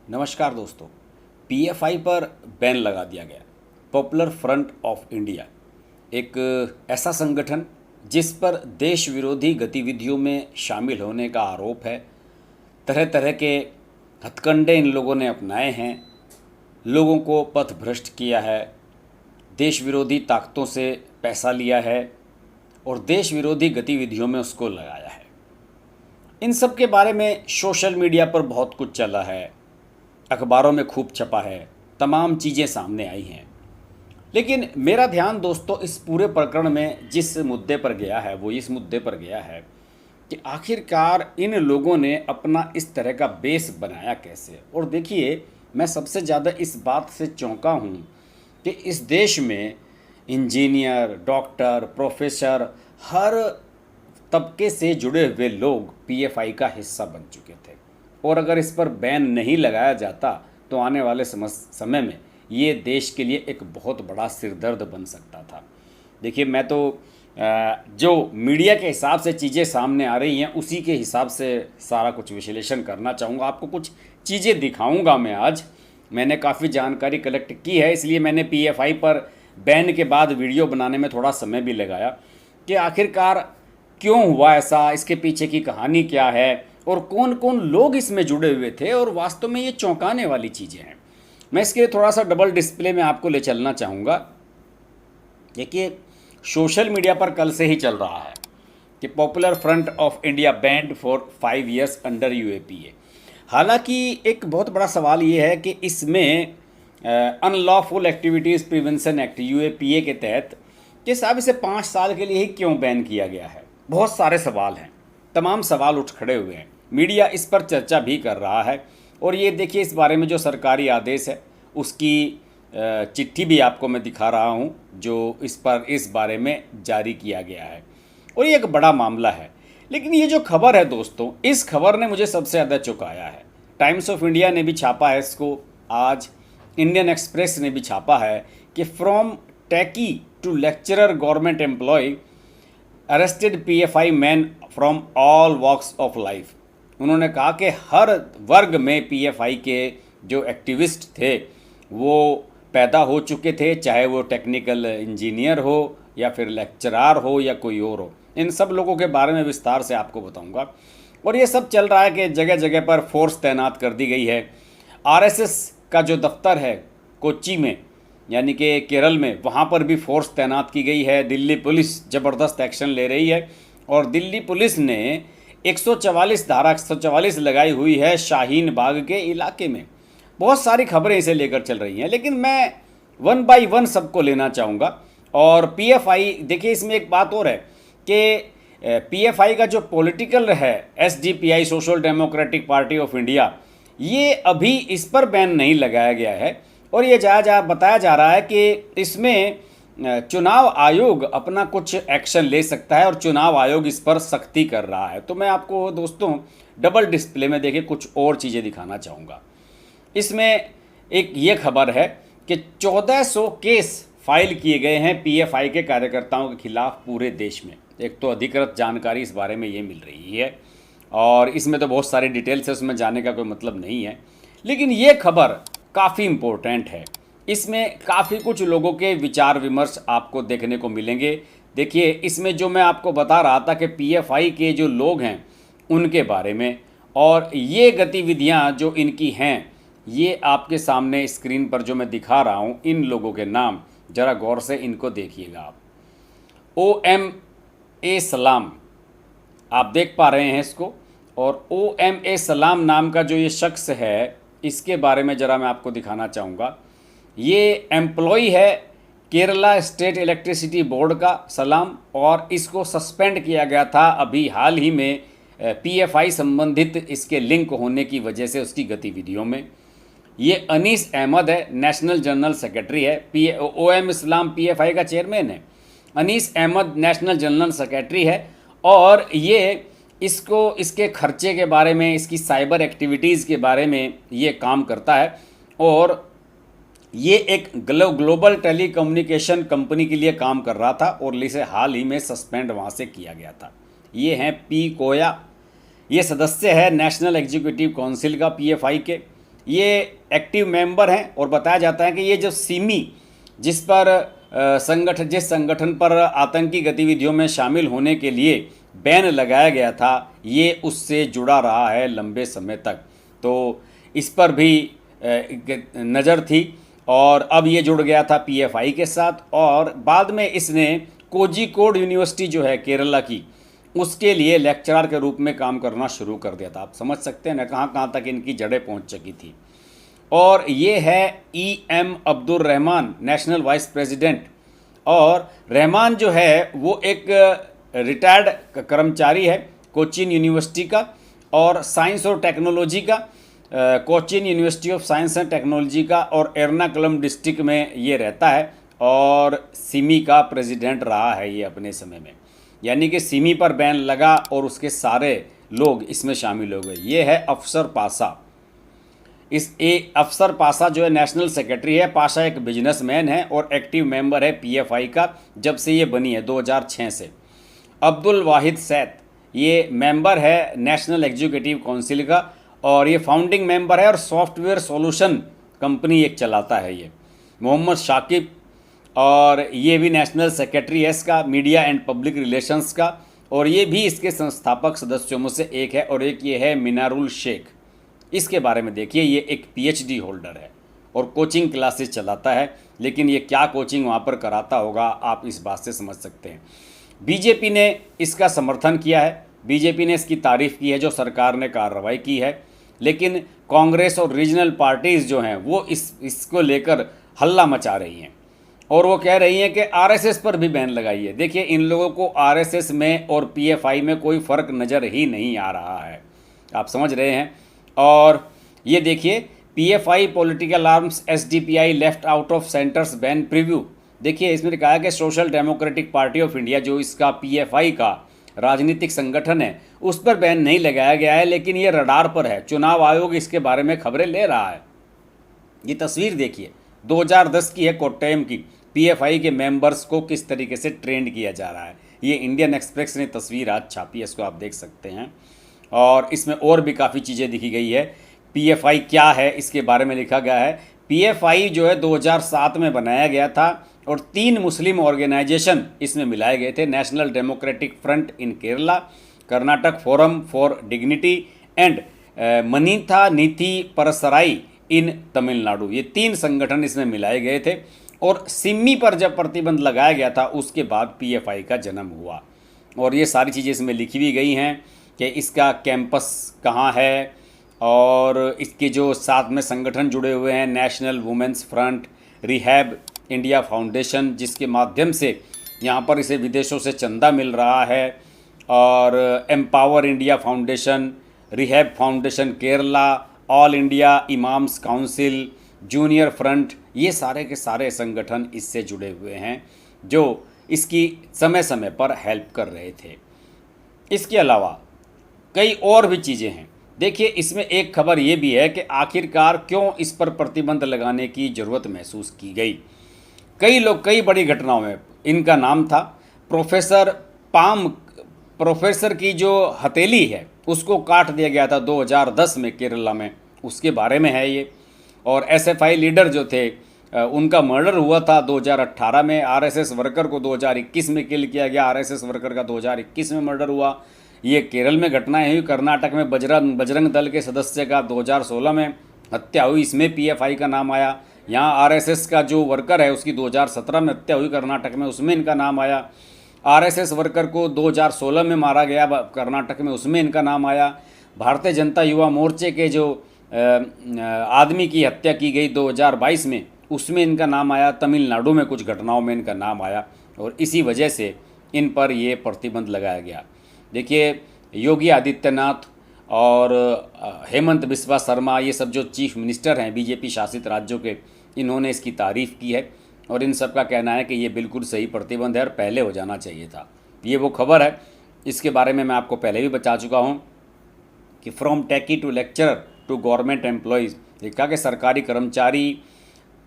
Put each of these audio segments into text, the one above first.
नमस्कार दोस्तों। पीएफआई पर बैन लगा दिया गया। पॉपुलर फ्रंट ऑफ इंडिया एक ऐसा संगठन जिस पर देश विरोधी गतिविधियों में शामिल होने का आरोप है। तरह तरह के हथकंडे इन लोगों ने अपनाए हैं, लोगों को पथभ्रष्ट किया है, देश विरोधी ताकतों से पैसा लिया है और देश विरोधी गतिविधियों में उसको लगाया है। इन सब के बारे में सोशल मीडिया पर बहुत कुछ चला है, अखबारों में खूब छपा है, तमाम चीज़ें सामने आई हैं। लेकिन मेरा ध्यान दोस्तों इस पूरे प्रकरण में जिस मुद्दे पर गया है वो इस मुद्दे पर गया है कि आखिरकार इन लोगों ने अपना इस तरह का बेस बनाया कैसे। और देखिए, मैं सबसे ज़्यादा इस बात से चौंका हूँ कि इस देश में इंजीनियर, डॉक्टर, प्रोफेसर, हर तबके से जुड़े हुए लोग पीएफआई का हिस्सा बन चुके थे। और अगर इस पर बैन नहीं लगाया जाता तो आने वाले समय में ये देश के लिए एक बहुत बड़ा सिरदर्द बन सकता था। देखिए, मैं तो जो मीडिया के हिसाब से चीज़ें सामने आ रही हैं उसी के हिसाब से सारा कुछ विश्लेषण करना चाहूँगा। आपको कुछ चीज़ें दिखाऊंगा मैं आज। मैंने काफ़ी जानकारी कलेक्ट की है, इसलिए मैंने पीएफआई पर बैन के बाद वीडियो बनाने में थोड़ा समय भी लगाया कि आखिरकार क्यों हुआ ऐसा, इसके पीछे की कहानी क्या है और कौन कौन लोग इसमें जुड़े हुए थे। और वास्तव में ये चौंकाने वाली चीज़ें हैं। मैं इसके लिए थोड़ा सा डबल डिस्प्ले में आपको ले चलना चाहूँगा। देखिए, सोशल मीडिया पर कल से ही चल रहा है कि popular front of India band for 5 years under UAPA. हालांकि एक बहुत बड़ा सवाल ये है कि इसमें unlawful activities prevention act UAPA के तहत कि साहब इसे 5 साल के लिए ही क्यों बैन किया गया है। बहुत सारे सवाल हैं, तमाम सवाल उठ खड़े हुए हैं। मीडिया इस पर चर्चा भी कर रहा है। और ये देखिए, इस बारे में जो सरकारी आदेश है उसकी चिट्ठी भी आपको मैं दिखा रहा हूँ जो इस बारे में जारी किया गया है। और ये एक बड़ा मामला है। लेकिन ये जो खबर है दोस्तों, इस खबर ने मुझे सबसे ज़्यादा चौंकाया है। टाइम्स ऑफ इंडिया ने भी छापा है इसको, आज इंडियन एक्सप्रेस ने भी छापा है कि from techie to lecturer government employ arrested PFI man from all walks of life. उन्होंने कहा कि हर वर्ग में पीएफआई के जो एक्टिविस्ट थे वो पैदा हो चुके थे, चाहे वो टेक्निकल इंजीनियर हो या फिर लेक्चरार हो या कोई और हो। इन सब लोगों के बारे में विस्तार से आपको बताऊंगा। और ये सब चल रहा है कि जगह जगह पर फोर्स तैनात कर दी गई है। आरएसएस का जो दफ्तर है कोच्चि में, यानी कि केरल में, वहाँ पर भी फोर्स तैनात की गई है। दिल्ली पुलिस ज़बरदस्त एक्शन ले रही है और दिल्ली पुलिस ने 144 धारा 144 लगाई हुई है शाहीन बाग के इलाके में। बहुत सारी खबरें इसे लेकर चल रही हैं, लेकिन मैं वन बाय वन सबको लेना चाहूँगा। और पीएफआई, देखिए इसमें एक बात और है कि पीएफआई का जो पॉलिटिकल है SDPI, social democratic party of India, ये अभी इस पर बैन नहीं लगाया गया है। और ये बताया जा रहा है कि इसमें चुनाव आयोग अपना कुछ एक्शन ले सकता है और चुनाव आयोग इस पर सख्ती कर रहा है। तो मैं आपको दोस्तों डबल डिस्प्ले में देखिए कुछ और चीज़ें दिखाना चाहूँगा। इसमें एक ये खबर है कि 1400 केस फाइल किए गए हैं पीएफआई के कार्यकर्ताओं के खिलाफ पूरे देश में। एक तो अधिकृत जानकारी इस बारे में ये मिल रही है और इसमें तो बहुत सारी डिटेल्स है, उसमें जाने का कोई मतलब नहीं है। लेकिन ये खबर काफ़ी इम्पोर्टेंट है। इसमें काफ़ी कुछ लोगों के विचार विमर्श आपको देखने को मिलेंगे। देखिए, इसमें जो मैं आपको बता रहा था कि पीएफआई के जो लोग हैं उनके बारे में, और ये गतिविधियां जो इनकी हैं, ये आपके सामने स्क्रीन पर जो मैं दिखा रहा हूँ, इन लोगों के नाम ज़रा गौर से इनको देखिएगा आप। OMA सलाम, आप देख पा रहे हैं इसको। और OMA सलाम नाम का जो ये शख्स है, इसके बारे में ज़रा मैं आपको दिखाना चाहूँगा। ये एम्प्लॉय है केरला स्टेट इलेक्ट्रिसिटी बोर्ड का, सलाम, और इसको सस्पेंड किया गया था अभी हाल ही में पीएफआई संबंधित इसके लिंक होने की वजह से उसकी गतिविधियों में। ये अनीस अहमद है, नेशनल जनरल सेक्रेटरी है। OM इस्लाम पीएफआई का चेयरमैन है। Anees Ahmed national general secretary है और ये इसके खर्चे के बारे में, इसकी साइबर एक्टिविटीज़ के बारे में ये काम करता है। और ये एक ग्लोबल टेलीकम्युनिकेशन कंपनी के लिए काम कर रहा था और इसे हाल ही में सस्पेंड वहाँ से किया गया था। ये हैं पी कोया, ये सदस्य है नेशनल एग्जीक्यूटिव काउंसिल का पीएफआई के। ये एक्टिव मेंबर हैं और बताया जाता है कि ये जो सिमी जिस पर जिस संगठन पर आतंकी गतिविधियों में शामिल होने के लिए बैन लगाया गया था, ये उससे जुड़ा रहा है लंबे समय तक। तो इस पर भी नज़र थी और अब ये जुड़ गया था पीएफआई के साथ, और बाद में इसने कोझिकोड यूनिवर्सिटी जो है केरला की, उसके लिए लेक्चरर के रूप में काम करना शुरू कर दिया था। आप समझ सकते हैं ना कहाँ कहाँ तक इनकी जड़ें पहुँच चुकी थी। और ये है EM Abdul Rahman, national vice president. और रहमान जो है वो एक रिटायर्ड कर्मचारी है कोचीन यूनिवर्सिटी का और साइंस और टेक्नोलॉजी का, Cochin university of science and technology का, और एर्नाकुलम डिस्ट्रिक्ट में ये रहता है और सिमी का प्रेसिडेंट रहा है ये अपने समय में। यानी कि सिमी पर बैन लगा और उसके सारे लोग इसमें शामिल हो गए। ये है अफसर पाशा। अफसर पाशा जो है नेशनल सेक्रेटरी है। पाशा एक बिजनेसमैन है और एक्टिव मेंबर है पीएफआई का जब से ये बनी है 2006 से। अब्दुल वाहिद सैद ये मेंबर है नेशनल एग्जीक्यूटिव काउंसिल का और ये फाउंडिंग मेंबर है और सॉफ्टवेयर सॉल्यूशन कंपनी एक चलाता है ये। मोहम्मद शाकिब और ये भी नेशनल सेक्रेटरी है इसका मीडिया एंड पब्लिक रिलेशंस का, और ये भी इसके संस्थापक सदस्यों में से एक है। और एक ये है मिनारुल शेख, इसके बारे में देखिए, ये एक PhD होल्डर है और कोचिंग क्लासेस चलाता है, लेकिन ये क्या कोचिंग वहाँ पर कराता होगा आप इस बात से समझ सकते हैं। बीजेपी ने इसका समर्थन किया है, बीजेपी ने इसकी तारीफ़ की है जो सरकार ने कार्रवाई की है, लेकिन कांग्रेस और रीजनल पार्टीज़ जो हैं वो इसको लेकर हल्ला मचा रही हैं और वो कह रही हैं कि RSS पर भी बैन लगाइए। देखिए, इन लोगों को RSS में और PFI में कोई फ़र्क नज़र ही नहीं आ रहा है, आप समझ रहे हैं। और ये देखिए, PFI political arms SDPI left out of centres ban preview. देखिए, इसमें लिखा है कि social democratic party of India जो इसका PFI का राजनीतिक संगठन है उस पर बैन नहीं लगाया गया है, लेकिन ये रडार पर है। चुनाव आयोग इसके बारे में खबरें ले रहा है। ये तस्वीर देखिए 2010 की है, कोट्टयम की। PFI के मेंबर्स को किस तरीके से ट्रेंड किया जा रहा है, ये इंडियन एक्सप्रेस ने तस्वीर आज छापी है, इसको आप देख सकते हैं। और इसमें और भी काफ़ी चीज़ें लिखी गई है। PFI क्या है इसके बारे में लिखा गया है। PFI जो है 2007 में बनाया गया था और 3 मुस्लिम ऑर्गेनाइजेशन इसमें मिलाए गए थे। National Democratic Front in Kerala, Karnataka Forum for Dignity and Manitha Neethi Pasarai इन तमिलनाडु, ये 3 संगठन इसमें मिलाए गए थे। और सिमी पर जब प्रतिबंध लगाया गया था उसके बाद PFI का जन्म हुआ। और ये सारी चीज़ें इसमें लिखी भी गई हैं कि इसका कैंपस कहाँ है और इसके जो साथ में संगठन जुड़े हुए हैं, national women's front, rehab India foundation जिसके माध्यम से यहाँ पर इसे विदेशों से चंदा मिल रहा है, और empower India foundation, rehab foundation Kerala, all India imams council, junior front, ये सारे के सारे संगठन इससे जुड़े हुए हैं जो इसकी समय समय पर हेल्प कर रहे थे। इसके अलावा कई और भी चीज़ें हैं। देखिए, इसमें एक खबर ये भी है कि आखिरकार क्यों इस पर प्रतिबंध लगाने की ज़रूरत महसूस की गई। कई लोग कई बड़ी घटनाओं में, इनका नाम था प्रोफेसर की जो हथेली है उसको काट दिया गया था 2010 में केरला में, उसके बारे में है ये। और SFI लीडर जो थे उनका मर्डर हुआ था 2018 में। RSS वर्कर को 2021 में किल किया गया, RSS वर्कर का 2021 में मर्डर हुआ। ये केरल में घटनाएं हुई। कर्नाटक में बजरंग दल के सदस्य का 2016 में हत्या हुई, इसमें PFI का नाम आया। यहाँ RSS का जो वर्कर है उसकी 2017 में हत्या हुई कर्नाटक में, उसमें इनका नाम आया। RSS वर्कर को 2016 में मारा गया कर्नाटक में, उसमें इनका नाम आया। भारतीय जनता युवा मोर्चे के जो आदमी की हत्या की गई 2022 में, उसमें इनका नाम आया। तमिलनाडु में कुछ घटनाओं में इनका नाम आया और इसी वजह से इन पर ये प्रतिबंध लगाया गया। देखिए, योगी आदित्यनाथ और हेमंत बिस्वा शर्मा, ये सब जो चीफ मिनिस्टर हैं बीजेपी शासित राज्यों के, इन्होंने इसकी तारीफ़ की है और इन सब का कहना है कि ये बिल्कुल सही प्रतिबंध है और पहले हो जाना चाहिए था। ये वो खबर है, इसके बारे में मैं आपको पहले भी बता चुका हूँ कि from techie to lecturer to government employees, लिखा कि सरकारी कर्मचारी,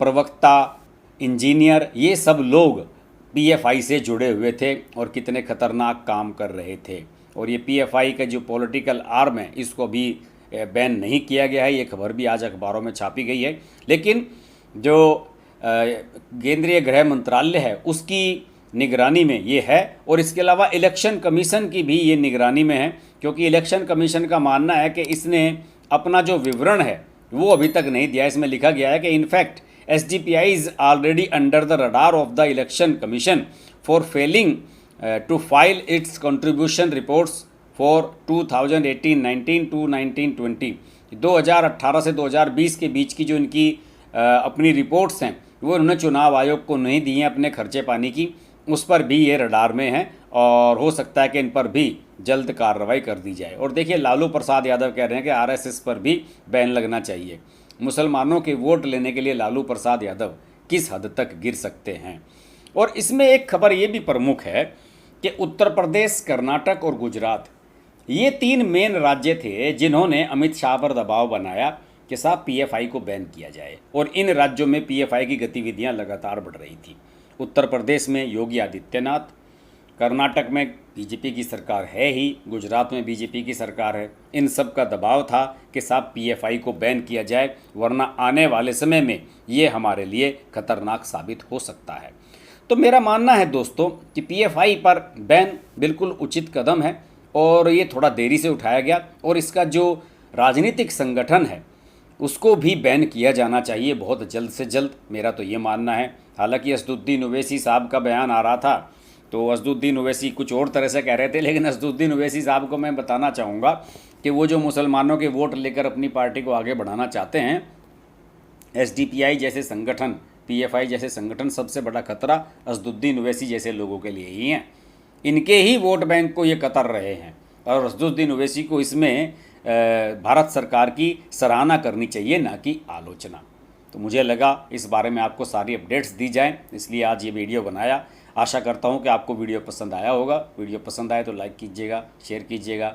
प्रवक्ता, इंजीनियर, ये सब लोग PFI से जुड़े हुए थे और कितने खतरनाक काम कर रहे थे। और ये PFI का जो पॉलिटिकल आर्म है इसको भी बैन नहीं किया गया है। ये खबर भी आज अखबारों में छापी गई है। लेकिन जो केंद्रीय गृह मंत्रालय है उसकी निगरानी में ये है, और इसके अलावा इलेक्शन कमीशन की भी ये निगरानी में है, क्योंकि इलेक्शन कमीशन का मानना है कि इसने अपना जो विवरण है वो अभी तक नहीं दिया। इसमें लिखा गया है कि in fact SGPI is already under the radar of the election commission for failing to file its contribution reports for 2018-19 to 19-20। 2018 से 2020 के बीच की जो इनकी अपनी रिपोर्ट्स हैं वो उन्होंने चुनाव आयोग को नहीं दी हैं अपने खर्चे पानी की, उस पर भी ये रडार में हैं और हो सकता है कि इन पर भी जल्द कार्रवाई कर दी जाए। और देखिए, लालू प्रसाद यादव कह रहे हैं कि RSS पर भी बैन लगना चाहिए। मुसलमानों के वोट लेने के लिए लालू प्रसाद यादव किस हद तक गिर सकते हैं। और इसमें एक खबर ये भी प्रमुख है कि उत्तर प्रदेश, कर्नाटक और गुजरात, ये 3 मेन राज्य थे जिन्होंने अमित शाह पर दबाव बनाया कि साहब PFI को बैन किया जाए, और इन राज्यों में PFI की गतिविधियां लगातार बढ़ रही थी। उत्तर प्रदेश में योगी आदित्यनाथ, कर्नाटक में BJP की सरकार है ही, गुजरात में BJP की सरकार है। इन सब का दबाव था कि साहब PFI को बैन किया जाए, वरना आने वाले समय में ये हमारे लिए खतरनाक साबित हो सकता है। तो मेरा मानना है दोस्तों कि PFI पर बैन बिल्कुल उचित कदम है, और ये थोड़ा देरी से उठाया गया, और इसका जो राजनीतिक संगठन है उसको भी बैन किया जाना चाहिए बहुत जल्द से जल्द, मेरा तो ये मानना है। हालांकि असदुद्दीन ओवैसी साहब का बयान आ रहा था, तो असदुद्दीन ओवैसी कुछ और तरह से कह रहे थे, लेकिन असदुद्दीन ओवैसी साहब को मैं बताना चाहूँगा कि वो जो मुसलमानों के वोट लेकर अपनी पार्टी को आगे बढ़ाना चाहते हैं, SDPI जैसे संगठन, PFI जैसे संगठन, सबसे बड़ा खतरा असदुद्दीन ओवैसी जैसे लोगों के लिए ही हैं। इनके ही वोट बैंक को ये कतर रहे हैं, और असदुद्दीन ओवैसी को इसमें भारत सरकार की सराहना करनी चाहिए, ना कि आलोचना। तो मुझे लगा इस बारे में आपको सारी अपडेट्स दी जाएं, इसलिए आज ये वीडियो बनाया। आशा करता हूँ कि आपको वीडियो पसंद आया होगा। वीडियो पसंद आए तो लाइक कीजिएगा, शेयर कीजिएगा।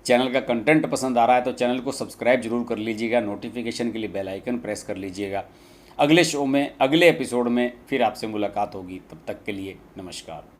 चैनल का कंटेंट पसंद आ रहा है तो चैनल को सब्सक्राइब जरूर कर लीजिएगा। नोटिफिकेशन के लिए बेल आइकन प्रेस कर लीजिएगा। अगले शो में, अगले एपिसोड में फिर आपसे मुलाकात होगी। तब तक के लिए नमस्कार।